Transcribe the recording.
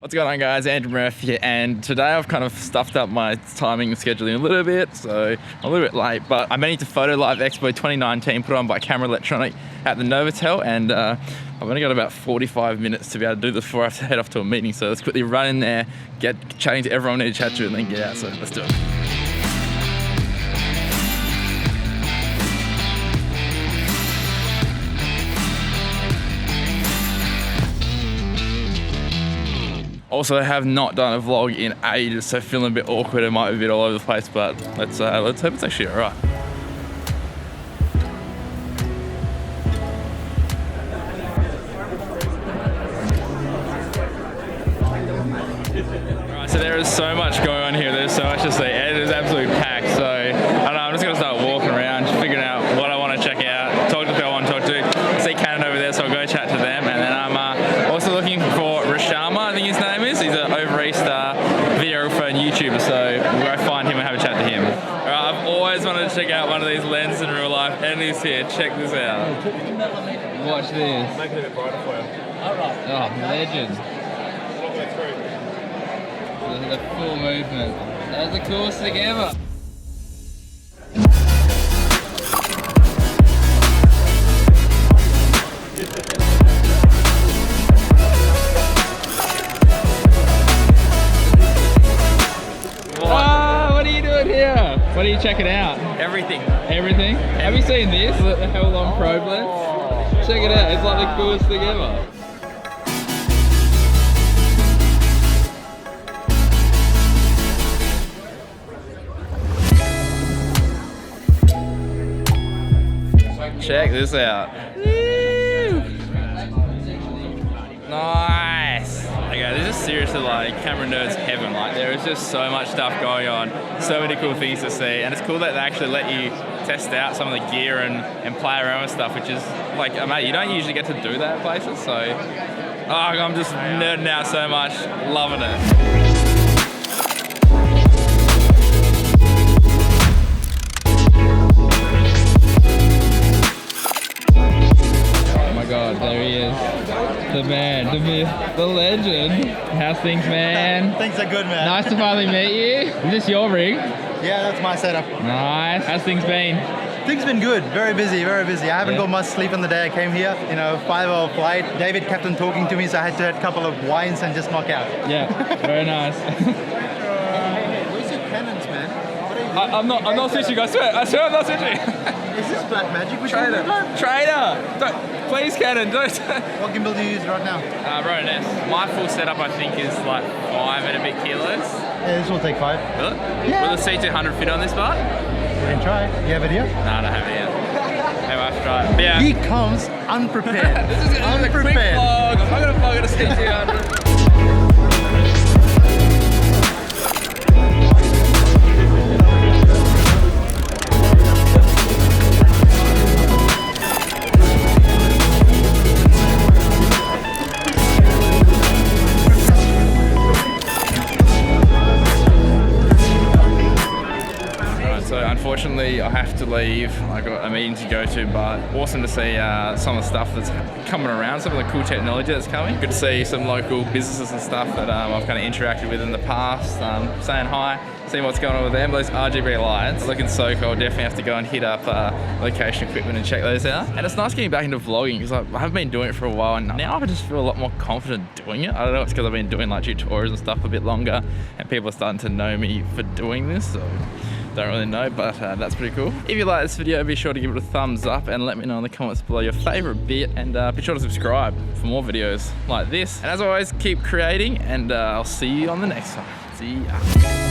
What's going on, guys? Andrew Murphy here, and today I've kind of stuffed up my timing and scheduling a little bit, so I'm a little bit late, but I'm heading to Photo Live Expo 2019 put on by Camera Electronic at the Novotel, and I've only got about 45 minutes to be able to do this before I have to head off to a meeting, so let's quickly run in there, get chatting to everyone I need to chat to, and then get out, so let's do it. Also, I have not done a vlog in ages, so feeling a bit awkward. It might be a bit all over the place, but let's hope it's actually alright. Alright, so there is so much going on here. There's so much to see. It is absolutely packed. So I don't know. I'm just gonna start walking around, just figuring out what I want to check out, talk to people I want to talk to. I see Canon over there, so I'll go chat to them, and then I'm also looking for Rah Sharma, I think his name is. He's an over East videographer and YouTuber, so we'll go find him and have a chat to him. Alright, I've always wanted to check out one of these lenses in real life, and he's here. Check this out. Watch this. Make it a bit brighter for you. Oh, legend. The full movement. That's the coolest thing ever. What are you checking out? Everything. Everything? Have you seen this? The Hell Long probe lens? Check it out. It's like the coolest thing ever. Check this out. Woo! Nice. Okay, this is seriously like camera nerds heaven. Like, there is just so much stuff going on, so many cool things to see, and it's cool that they actually let you test out some of the gear and play around with stuff, which is like, mate, you don't usually get to do that at places. So, I'm just nerding out so much, loving it. God, there he is. The man, the myth, the legend. How's things, man? Things are good, man. Nice to finally meet you. Is this your rig? Yeah, that's my setup. Nice. How's things been? Things been good. Very busy, very busy. I haven't got much sleep on the day I came here. You know, 5-hour flight. David kept on talking to me, so I had to have a couple of wines and just knock out. Yeah, very nice. Where's your Canons, man? I'm not switching. I swear I'm not switching. Is this black magic? Trader. Don't, please, Canon, don't. What gimbal do you use right now? Rah S. My full setup, I think, is like 5 and a bit kilos. Yeah, this will take 5. Really? Yeah. Will the C200 fit on this part? You can try. You have it here? No, I don't have it yet. Maybe I have to try it. But yeah. He comes unprepared. This is a quick vlog. I'm not going to vlog at a C200. Unfortunately, I have to leave. I got a meeting to go to, but awesome to see some of the stuff that's coming around, some of the cool technology that's coming. Good to see some local businesses and stuff that I've kind of interacted with in the past, saying hi, seeing what's going on with them. Those RGB lights looking so cool. Definitely have to go and hit up location equipment and check those out. And it's nice getting back into vlogging because I haven't been doing it for a while, and now I just feel a lot more confident doing it. I don't know, it's because I've been doing like tutorials and stuff a bit longer, and people are starting to know me for doing this. So don't really know, but that's pretty cool. If you like this video, be sure to give it a thumbs up and let me know in the comments below your favorite bit, and be sure to subscribe for more videos like this. And as always, keep creating, and I'll see you on the next one. See ya.